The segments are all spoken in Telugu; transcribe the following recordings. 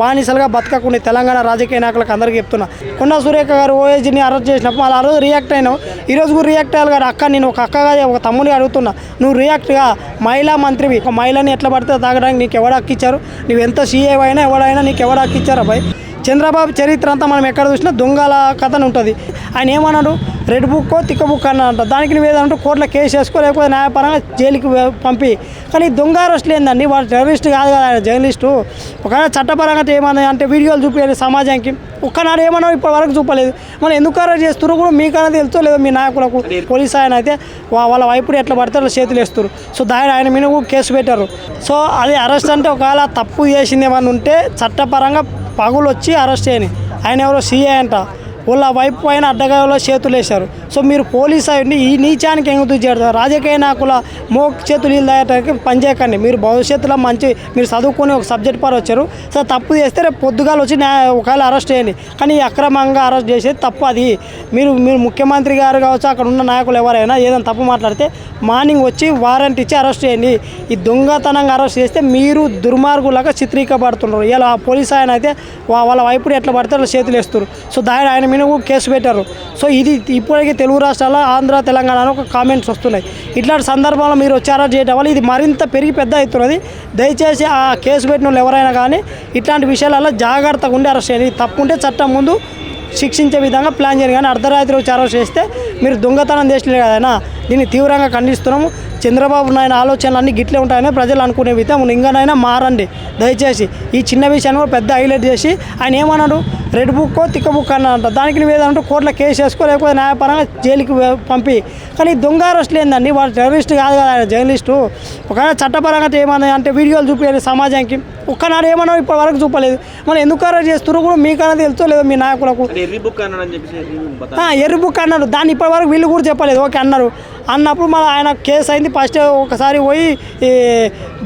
బానిసలుగా బతకకుండా తెలంగాణ రాజకీయ నాయకులకు అందరికీ చెప్తున్నా. కొండా సురేఖ గారు ఓఏజీని అరెస్ట్ చేసినప్పుడు మళ్ళీ ఆ రోజు రియాక్ట్ అయినావు, ఈరోజు కూడా రియాక్ట్ అయ్యాలి కదా. అక్క నేను ఒక అక్కగా ఒక తమ్ముడిగా అడుగుతున్నా, నువ్వు రియాక్ట్గా మహిళా మంత్రివి, ఒక మహిళని ఎట్లా పడితే తాగడానికి నీకు ఎవరు హక్కిచ్చారు? నువ్వు ఎంత సీఏ అయినా ఎవడైనా నీకు ఎవరు హక్కిచ్చారు? అబ్బాయి చంద్రబాబు చరిత్ర అంతా మనం ఎక్కడ చూసినా దొంగల కథను ఉంటుంది. ఆయన ఏమన్నాడు, రెడ్ బుక్కో తిక్క బుక్ అన్న అంట. దానికి నువ్వు ఏదంటే కోర్టులో కేసు వేసుకో, లేకపోతే న్యాయపరంగా జైలుకి పంపి. కానీ దొంగ అరెస్టులు ఏందండి? వాడు టెర్రరిస్ట్ కాదు కదా, ఆయన జర్నలిస్టు. ఒకవేళ చట్టపరంగా ఏమన్నా అంటే వీడియోలు చూపించాలి సమాజానికి, ఒక్కనాడు ఏమన్నా ఇప్పటి వరకు చూపలేదు. మనం ఎందుకు అరెస్ట్ చేస్తున్నారు కూడా మీకన్నా తెలుసో లేదో మీ నాయకులకు. పోలీసు ఆయన అయితే వాళ్ళ వైపు ఎట్లా పడితే అట్లా చేతులు వేస్తారు. సో ఆయన మీద కూడా కేసు పెట్టారు. సో అది అరెస్ట్ అంటే ఒకవేళ తప్పు చేసింది ఏమన్నా ఉంటే చట్టపరంగా పగులు వచ్చి అరెస్ట్ చేయని. ఆయన ఎవరో సీఏ అంట, వాళ్ళ వైపు పైన అడ్డగాయలో చేతులు వేశారు. సో మీరు పోలీసు అయ్యండి, ఈ నీచానికి ఎందుకు చేస్తారు? రాజకీయ నాయకుల మోక్ చేతులు ఇల్దాయటానికి పనిచేయకండి. మీరు భవిష్యత్తులో మంచి మీరు చదువుకొని ఒక సబ్జెక్ట్ పర్ వచ్చారు. సో తప్పు చేస్తే రేపు పొద్దుగాలు వచ్చి ఒకవేళ అరెస్ట్ చేయండి. కానీ అక్రమంగా అరెస్ట్ చేసేది తప్పు. అది మీరు ముఖ్యమంత్రి గారు కావచ్చు, అక్కడ ఉన్న నాయకులు ఎవరైనా ఏదైనా తప్పు మాట్లాడితే మార్నింగ్ వచ్చి వారెంట్ ఇచ్చి అరెస్ట్ చేయండి. ఈ దొంగతనంగా అరెస్ట్ చేస్తే మీరు దుర్మార్గులాగా చిత్రీకరించబడుతున్నారు. ఇలా పోలీసు ఆయన అయితే వాళ్ళ వైపు ఎట్లా పడితే అట్లా చేతులు వేస్తారు. సో ఆయన మీద కేసు పెట్టారు. సో ఇది ఇప్పటికీ తెలుగు రాష్ట్రాల్లో ఆంధ్ర తెలంగాణలో ఒక కామెంట్స్ వస్తున్నాయి. ఇట్లాంటి సందర్భంలో మీరు వచ్చి అరెస్ట్ చేయడం వల్ల ఇది మరింత పెరిగి పెద్ద అవుతున్నది. దయచేసి ఆ కేసు పెట్టిన వాళ్ళు ఎవరైనా కానీ ఇట్లాంటి విషయాలలో జాగ్రత్తగా ఉండి అరెస్ట్ చేయండి. తప్పు ఉంటే చట్టం ముందు శిక్షించే విధంగా ప్లాన్ చేయాలి. కానీ అర్ధరాత్రి వచ్చి అరెస్ట్ చేస్తే మీరు దొంగతనం చేసలేదు కదైనా. దీన్ని తీవ్రంగా ఖండిస్తున్నాము. చంద్రబాబు నాయుడు ఆలోచనలు అన్నీ గిట్లే ఉంటాయని ప్రజలు అనుకునే విధంగా ఇంకనైనా మారండి దయచేసి. ఈ చిన్న విషయాన్ని కూడా పెద్ద హైలైట్ చేసి ఆయన ఏమన్నాడు, రెడ్ బుక్కో తిక్క బుక్ అన్న అంట. దానికి నువ్వు ఏదంటే కోర్టులో కేసు వేసుకో, లేకపోతే న్యాయపరంగా జైలుకి పంపి. కానీ దొంగ అరెస్టులు ఏందండి? వాడు టెర్రరిస్ట్ కాదు కదా, ఆయన జర్నలిస్టు. ఒకవేళ చట్టపరంగా ఏమన్నా అంటే వీడియోలు చూపించాలి సమాజానికి, ఒక్కనాడు ఏమన్నా ఇప్పటి వరకు చూపలేదు. మనం ఎందుకు అరెస్ట్ చేస్తున్నారు కూడా మీకన్నా తెలుసో లేదో మీ నాయకులకు. ఎర్రి బుక్ అన్నాడు, దాన్ని ఇప్పటి వరకు వీళ్ళు కూడా చెప్పలేదు. ఓకే అన్నారు. అన్నప్పుడు మళ్ళీ ఆయన కేసు అయింది. ఫస్ట్ ఒకసారి పోయి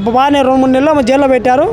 బాగానే 2-3 నెలలు జైల్లో పెట్టారు,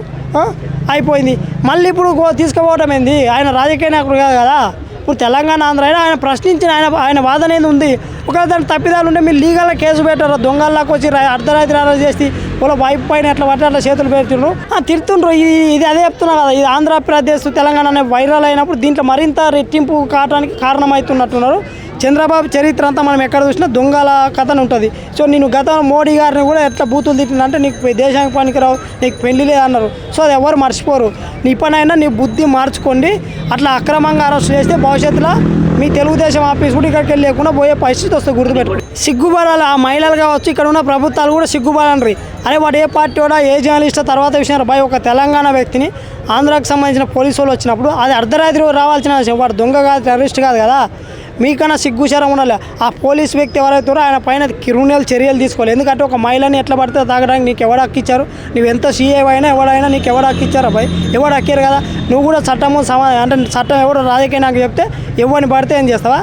అయిపోయింది. మళ్ళీ ఇప్పుడు తీసుకుపోవడం ఏంది? ఆయన రాజకీయ నాయకుడు కాదు కదా. ఇప్పుడు తెలంగాణ ఆంధ్ర అయినా ఆయన ప్రశ్నించిన ఆయన వాదన ఏది ఉంది? ఒకవేళ దాని తప్పిదాలు ఉంటే మీరు లీగల్గా కేసు పెట్టారు. దొంగల్లాకి వచ్చి అర్ధరాత్రి అరెస్ట్ చేసి వాళ్ళ వైపు పైన ఎట్లా పట్టి అట్లా చేతులు పెడుతుండ్రు, తిడుతుండ్రు. ఇది అదే చెప్తున్నా కదా, ఇది ఆంధ్రప్రదేశ్ తెలంగాణ అనే వైరల్ అయినప్పుడు దీంట్లో మరింత రెట్టింపు కావడానికి కారణమవుతున్నట్టున్నారు. చంద్రబాబు చరిత్ర అంతా మనం ఎక్కడ చూసినా దొంగల కథను ఉంటుంది. సో నేను గతంలో మోడీ గారిని కూడా ఎట్లా బూతులు తిట్టినంటే నీకు దేశానికి పనికిరావు, నీకు పెళ్లి లేదన్నారు. సో అది ఎవరు మర్చిపోరు. నీ పనైనా నీ బుద్ధి మార్చుకోండి. అట్లా అక్రమంగా అరెస్ట్ చేస్తే భవిష్యత్తులో మీ తెలుగుదేశం ఆఫీస్ కూడా ఇక్కడికి వెళ్ళి లేకుండా పోయే పరిస్థితి వస్తుంది. గుర్తుపెట్టుకోండి. సిగ్గుపడాలి ఆ మహిళలు కావచ్చు, ఇక్కడ ఉన్న ప్రభుత్వాలు కూడా సిగ్గుపడండి. అరే వాడు ఏ పార్టీ కూడా ఏ జర్నలిస్ట్ తర్వాత విషయం భయ ఒక తెలంగాణ వ్యక్తిని ఆంధ్రాకి సంబంధించిన పోలీసు వాళ్ళు వచ్చినప్పుడు అది అర్ధరాత్రి రావాల్సిన విషయం. వాడు దొంగ కాదు, టెర్రరిస్ట్ కాదు కదా. మీకన్నా సిగ్గుచారం ఉండాలి. ఆ పోలీస్ వ్యక్తి ఎవరైతారో ఆయన పైన క్రిమినల్ చర్యలు తీసుకోవాలి. ఎందుకంటే ఒక మహిళని ఎట్లా పడితే తాగడానికి నీకు ఎవరు హక్కిచ్చారు? నువ్వు ఎంత సీఏ అయినా ఎవడైనా నీకు ఎవరు హక్కిచ్చారు? అబ్బాయి ఎవడు హక్కారు కదా. నువ్వు కూడా చట్టము అంటే చట్టం ఎవడో రాజకీయ నాకు చెప్తే ఎవరిని పడితే ఏం చేస్తావా?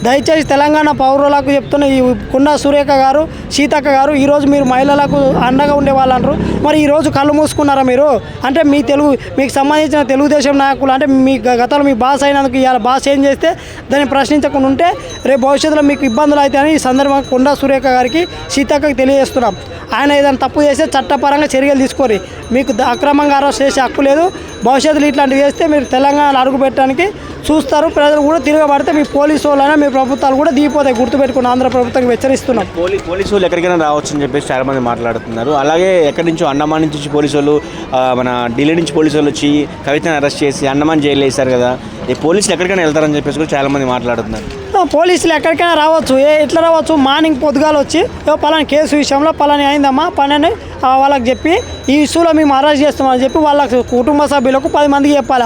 దయచేసి తెలంగాణ పౌరులకు చెప్తున్న ఈ కొండా సురేఖ గారు, సీతక్క గారు, ఈరోజు మీరు మహిళలకు అండగా ఉండేవాళ్ళు అంటారు. మరి ఈరోజు కళ్ళు మూసుకున్నారా మీరు? అంటే మీకు సంబంధించిన తెలుగుదేశం నాయకులు అంటే మీ గతంలో మీ బాస్ అయినందుకు ఇవాళ బాస్ ఏం చేస్తే దాన్ని ప్రశ్నించకుండా ఉంటే రేపు భవిష్యత్తులో మీకు ఇబ్బందులు అవుతాయని ఈ సందర్భంగా కొండా సురేఖ గారికి, సీతక్కకి తెలియజేస్తున్నాం. ఆయన ఏదైనా తప్పు చేస్తే చట్టపరంగా చర్యలు తీసుకోరు. మీకు అక్రమంగా అరెస్ట్ చేసే హక్కు లేదు. భవిష్యత్తులో ఇట్లాంటివి చేస్తే మీరు తెలంగాణలో అడుగు పెట్టడానికి చూస్తారు. ప్రజలు కూడా తిరగబడితే మీ పోలీసు వాళ్ళైనా మీ ప్రభుత్వాలు కూడా దిగిపోతాయి. గుర్తుపెట్టుకుని ఆంధ్ర ప్రభుత్వం హెచ్చరిస్తున్నాం. పోలీసు వాళ్ళు ఎక్కడికైనా రావచ్చు అని చెప్పేసి చాలామంది మాట్లాడుతున్నారు. అలాగే ఎక్కడి నుంచో అండమాన్ నుంచి పోలీసు వాళ్ళు, మన ఢిల్లీ నుంచి పోలీసు వాళ్ళు వచ్చి కవితను అరెస్ట్ చేసి అండమాన్ జైలు వేశారు కదా. ఈ పోలీసులు ఎక్కడికైనా వెళ్తారని చెప్పేసి కూడా చాలామంది మాట్లాడుతున్నారు. పోలీసులు ఎక్కడికైనా రావచ్చు. ఎట్లా రావచ్చు? మార్నింగ్ పొద్దుగాలు వచ్చి పలానా కేసు విషయంలో పలాని అయిందమ్మా పని వాళ్ళకి చెప్పి ఈ ఇష్యూలో మేము అరెస్ట్ చేస్తామని చెప్పి వాళ్ళ కుటుంబ సభ్యులకు 10 మందికి చెప్పాలి.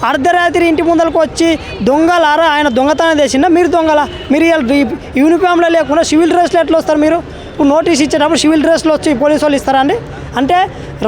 అర్ధరాత్రి ఇంటి ముందరకు వచ్చి దొంగలారా ఆయన దొంగతనం చేసిందా? మీరు దొంగల? మీరు యూనిఫామ్లో లేకుండా సివిల్ డ్రెస్లో ఎట్లా వస్తారు? మీరు ఇప్పుడు నోటీస్ ఇచ్చేటప్పుడు సివిల్ డ్రెస్లో వచ్చి పోలీసు వాళ్ళు ఇస్తారా అండి? అంటే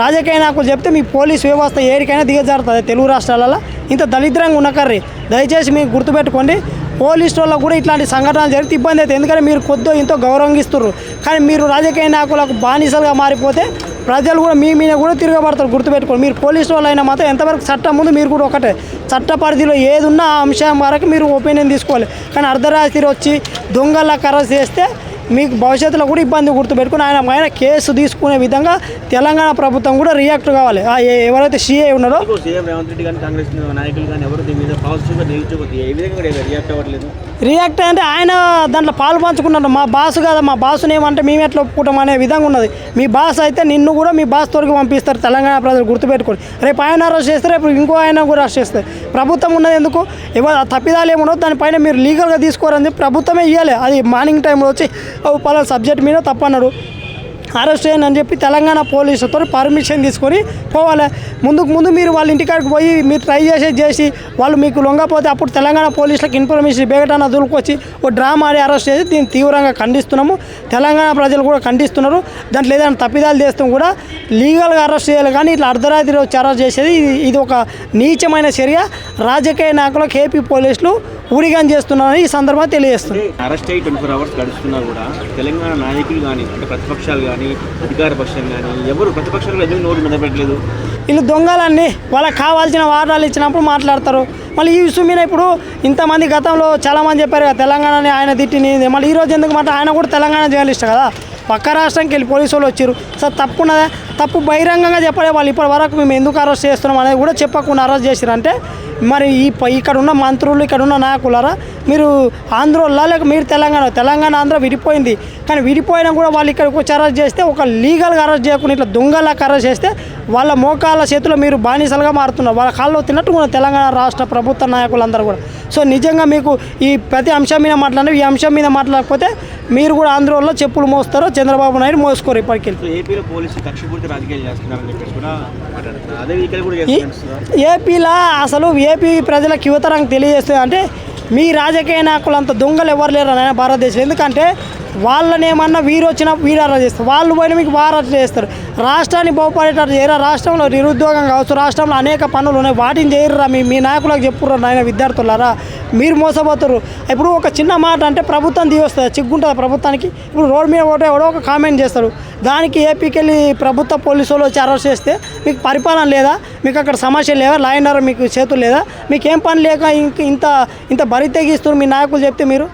రాజకీయ నాయకులు చెప్తే మీ పోలీస్ వ్యవస్థ ఏరికైనా దిగజారుతుంది. తెలుగు రాష్ట్రాలలో ఇంత దళిద్రంగా ఉన్నకర్రీ. దయచేసి మీకు గుర్తుపెట్టుకోండి. పోలీసు వాళ్ళకు కూడా ఇట్లాంటి సంఘటనలు జరిగితే ఇబ్బంది అవుతుంది. ఎందుకంటే మీరు కొద్దో ఇంతో గౌరవంగిస్తున్నారు. కానీ మీరు రాజకీయ నాయకులకు బానిసలుగా మారిపోతే ప్రజలు కూడా మీ మీద కూడా తిరగబడతారు. గుర్తుపెట్టుకోండి. మీరు పోలీసు వాళ్ళు అయినా మాత్రం ఎంతవరకు చట్టం ముందు మీరు కూడా ఒకటే. చట్ట పరిధిలో ఏది ఉన్నా ఆ అంశం వరకు మీరు ఒపీనియన్ తీసుకోవాలి. కానీ అర్ధరాత్రి వచ్చి దొంగల అరెస్ట్ చేస్తే మీకు భవిష్యత్తులో కూడా ఇబ్బంది గుర్తుపెట్టుకుని ఆయన కేసు తీసుకునే విధంగా తెలంగాణ ప్రభుత్వం కూడా రియాక్ట్ కావాలి. ఎవరైతే సీఏ ఉన్నారో సీఎం రేవంత్ రెడ్డి కానీ కాంగ్రెస్ నాయకులు కానీ ఎవరు దీని మీద పాజిటివ్గా నెగిటివ్గా ఏ విధంగా రియాక్ట్ అవ్వట్లేదు. రియాక్ట్ అంటే ఆయన దాంట్లో పాలు పంచుకున్నారు. మా బాసు కదా, మా బాసుని ఏమంటే మేము ఎట్లా ఒప్పుకుంటాం అనే విధంగా ఉన్నది. మీ బాస్ అయితే నిన్ను కూడా మీ బాస్ తోడికి పంపిస్తారు తెలంగాణ ప్రజలు గుర్తుపెట్టుకొని. రేపు ఆయన అరెస్ట్ చేస్తే రేపు ఇంకో ఆయన కూడా అరెస్ట్ చేస్తారు. ప్రభుత్వం ఉన్నది ఎందుకు, ఎవరు తప్పిదాలు ఏమున్నదో దానిపైన మీరు లీగల్గా తీసుకోరని చెప్పి ప్రభుత్వమే ఇవ్వాలి. అది మార్నింగ్ టైంలో వచ్చి పలానా సబ్జెక్ట్ మీద తప్పన్నాడు అరెస్ట్ చేయను అని చెప్పి తెలంగాణ పోలీసులతో పర్మిషన్ తీసుకొని పోవాలి. ముందు మీరు వాళ్ళ ఇంటికాడికి పోయి మీరు ట్రై చేసి వాళ్ళు మీకు లొంగపోతే అప్పుడు తెలంగాణ పోలీసులకు ఇన్ఫర్మేషన్ బేగటాన దొరికొచ్చి ఓ డ్రామా ఆడి అరెస్ట్ చేసి దీన్ని తీవ్రంగా ఖండిస్తున్నాము. తెలంగాణ ప్రజలు కూడా ఖండిస్తున్నారు. దాంట్లో ఏదైనా తప్పిదాలు చేస్తాం కూడా లీగల్గా అరెస్ట్ చేయాలి. కానీ ఇట్లా అర్ధరాత్రి వచ్చి అరెస్ట్ చేసేది ఇది ఒక నీచమైన చర్య. రాజకీయ నాయకులకు ఏపీ పోలీసులు ఊడిగాన్ చేస్తున్నారని ఈ సందర్భంగా తెలియజేస్తుంది. అరెస్ట్ అయ్యి 24 hours గడుస్తున్నా కూడా తెలంగాణ నాయకులు కానీ అంటే ప్రతిపక్షాలు కానీ అధికార పక్షం కానీ ఎవరు ప్రతిపక్షాలు ఎందుకు నోరు మీద పెట్టలేదు. వీళ్ళు దొంగలన్నీ వాళ్ళకి కావాల్సిన వాటాలు ఇచ్చినప్పుడు మాట్లాడతారు. మళ్ళీ ఈ విషయం మీద ఇప్పుడు ఇంతమంది గతంలో చాలామంది చెప్పారు కదా తెలంగాణని ఆయన తిట్టిని, మళ్ళీ ఈరోజు ఎందుకు మాట ఆయన కూడా తెలంగాణ జర్నలిస్ట్ కదా, పక్క రాష్ట్రానికి వెళ్ళి పోలీసు వాళ్ళు వచ్చారు. సార్ తప్పున్నదా, తప్పు బహిరంగంగా చెప్పలే వాళ్ళు. ఇప్పటి వరకు మేము ఎందుకు అరెస్ట్ చేస్తున్నాం అనేది కూడా చెప్పకుండా అరెస్ట్ చేశారు. అంటే మరి ఇక్కడ ఉన్న మంత్రులు ఇక్కడ ఉన్న నాయకులారా మీరు ఆంధ్రోళ్ళ లేక మీరు తెలంగాణ ఆంధ్ర విడిపోయింది. కానీ విడిపోయినా కూడా వాళ్ళు ఇక్కడికి వచ్చి అరెస్ట్ చేస్తే ఒక లీగల్గా అరెస్ట్ చేయకుండా ఇట్లా దొంగలకు అరెస్ట్ చేస్తే వాళ్ళ మోకాళ్ళ చేతిలో మీరు బానిసలుగా మారుతున్నారు. వాళ్ళ కాళ్ళు తిన్నట్టు కూడా తెలంగాణ రాష్ట్ర ప్రభుత్వ నాయకులందరూ కూడా. సో నిజంగా మీకు ఈ ప్రతి అంశం మీద మాట్లాడిన ఈ అంశం మీద మాట్లాడకపోతే మీరు కూడా ఆంధ్రోళ్ళలో చెప్పులు మోస్తారో చంద్రబాబు నాయుడు మోసుకోరు ఇప్పటికి. ఏపీలో పోలీసులు కక్షపూరిత రాజకీయాలు చేస్తున్నారని చెప్పేసి కూడా మాట్లాడుతున్నారు. అదే ఇక్కడ కూడా ఏపీలో అసలు ఏపీ ప్రజలకు యువతరంగా తెలియజేస్తుంది అంటే మీ రాజకీయ నాయకులు అంత దొంగలు ఎవరు లేరు అని భారతదేశంలో. ఎందుకంటే వాళ్ళని ఏమన్నా వీరు వచ్చినా వీరు అరెస్ట్ చేస్తారు, వాళ్ళు పోయినా మీకు వారు అరెస్ట్ చేస్తారు. రాష్ట్రాన్ని బాగుపడేటట్టు చేయరా, రాష్ట్రంలో నిరుద్యోగం కావచ్చు, రాష్ట్రంలో అనేక పనులు ఉన్నాయి, వాటిని చేయరురా. మీ నాయకులకు చెప్పుర్రా నాయన విద్యార్థులారా, మీరు మోసపోతారు. ఇప్పుడు ఒక చిన్న మాట అంటే ప్రభుత్వం దిగొస్తుంది, చిగ్గుంటుంది ప్రభుత్వానికి. ఇప్పుడు రోడ్ మీద ఎవడో ఒక కామెంట్ చేస్తారు, దానికి ఏపీకి వెళ్ళి ప్రభుత్వ పోలీసు వాళ్ళు వచ్చి అరెస్ట్ చేస్తే మీకు పరిపాలన లేదా, మీకు అక్కడ సమస్య లేదా, లా అండ్ ఆర్డర్ మీకు చేతులు లేదా, మీకు ఏం పని లేక ఇంత బరి తెగిస్తారు మీ నాయకులు చెప్తే మీరు.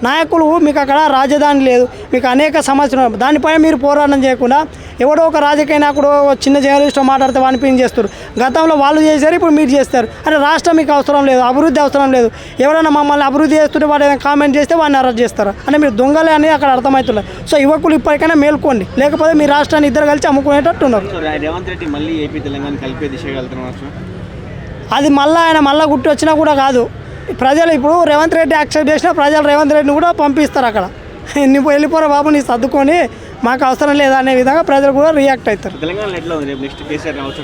నాయకులు మీకు అక్కడ రాజధాని లేదు, మీకు అనేక సమస్యలు, దానిపైన మీరు పోరాటం చేయకుండా ఎవడో ఒక రాజకీయ నాయకుడు చిన్న జర్నలిస్ట్ మాట్లాడితే వాడిని చేస్తారు. గతంలో వాళ్ళు చేశారు, ఇప్పుడు మీరు చేస్తారు. అంటే రాష్ట్రం మీకు అవసరం లేదు, అభివృద్ధి అవసరం లేదు. ఎవరైనా మమ్మల్ని అభివృద్ధి చేస్తుంటే వాడు ఏదైనా కామెంట్ చేస్తే వాడిని అరెస్ట్ చేస్తారు. అంటే మీరు దొంగలే అనేది అక్కడ అర్థమవుతుంది. సో యువకులు ఇప్పటికైనా మేల్కోండి, లేకపోతే మీ రాష్ట్రాన్ని ఇద్దరు కలిసి అమ్ముకునేటట్టు ఉన్నారు. రేవంత్ రెడ్డి మళ్ళీ ఏపీ తెలంగాణ కలిపే దిశగా వెళ్తున్నారు. అది మళ్ళీ గుర్తు వచ్చినా కూడా కాదు. ప్రజలు ఇప్పుడు రేవంత్ రెడ్డి యాక్సెప్ట్ చేసినా ప్రజలు రేవంత్ రెడ్డిని కూడా పంపిస్తారు. అక్కడ నువ్వు వెళ్ళిపోరా బాబు, నీ సర్దుకొని మాకు అవసరం లేదా అనే విధంగా ప్రజలు కూడా రియాక్ట్ అవుతారు. తెలంగాణలో ఎట్లా ఉంది రేపు నెక్స్ట్ కేసీఆర్ రావచ్చు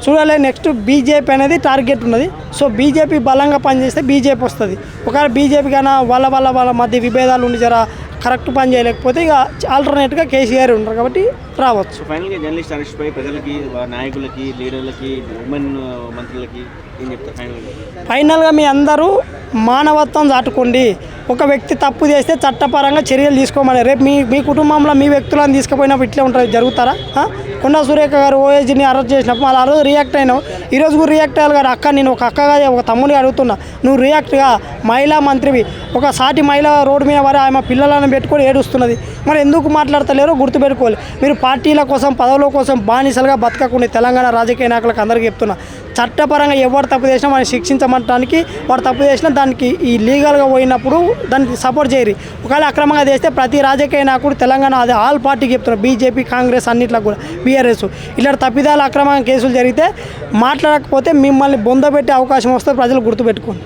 చూడాలి. నెక్స్ట్ బీజేపీ అనేది టార్గెట్ ఉన్నది. సో బీజేపీ బలంగా పనిచేస్తే బీజేపీ వస్తుంది. ఒకవేళ బీజేపీ కన్నా వాళ్ళ మధ్య విభేదాలు ఉండి జర కరెక్ట్ పని చేయలేకపోతే ఇక ఆల్టర్నేట్గా కేసీఆర్ ఉంటారు కాబట్టి రావచ్చు. ఫైనల్గా జర్నలిస్ట్ అరెస్ట్ పై ప్రజలకి, నాయకులకి, లీడర్లకి, ఉమెన్ మంత్రులకి ఏం చెప్తారు? ఫైనల్గా మీ అందరూ మానవత్వం దాటుకోండి. ఒక వ్యక్తి తప్పు చేస్తే చట్టపరంగా చర్యలు తీసుకోమని. రేపు మీ కుటుంబంలో మీ వ్యక్తులను తీసుకుపోయినప్పుడు ఇట్లా ఉంటుంది, జరుగుతారా? కొండా సురేఖ గారు ఓఏజీని అరెస్ట్ చేసినప్పుడు మళ్ళీ ఆ రోజు రియాక్ట్ అయినావు, ఈరోజు కూడా రియాక్ట్ అయ్యాలి కదా. అక్క నేను ఒక అక్కగా ఒక తమ్ముడిగా అడుగుతున్నా, నువ్వు రియాక్ట్గా మహిళా మంత్రివి, ఒక సాటి మహిళ రోడ్డు మీద వారి ఆమె పిల్లలను పెట్టుకొని ఏడుస్తున్నది, మరి ఎందుకు మాట్లాడతలేరో గుర్తుపెట్టుకోవాలి. మీరు పార్టీల కోసం పదవుల కోసం బానిసలుగా బతకకుండా తెలంగాణ రాజకీయ నాయకులకు అందరికీ చెప్తున్నా, చట్టపరంగా ఎవరు తప్పు చేసినా వాడిని శిక్షించమంటానికి, వాడు తప్పు చేసినా దానికి ఈ లీగల్గా పోయినప్పుడు దానికి సపోర్ట్ చేయరు. ఒకవేళ అక్రమంగా చేస్తే ప్రతి రాజకీయ నాయకుడు తెలంగాణ అది ఆల్ పార్టీకి చెప్తున్నారు, బీజేపీ, కాంగ్రెస్ అన్నిట్లో కూడా, బీఆర్ఎస్ ఇలాంటి తప్పిదాలు అక్రమంగా కేసులు జరిగితే మాట్లాడకపోతే మిమ్మల్ని బొందబెట్టే అవకాశం వస్తే ప్రజలు గుర్తుపెట్టుకోండి.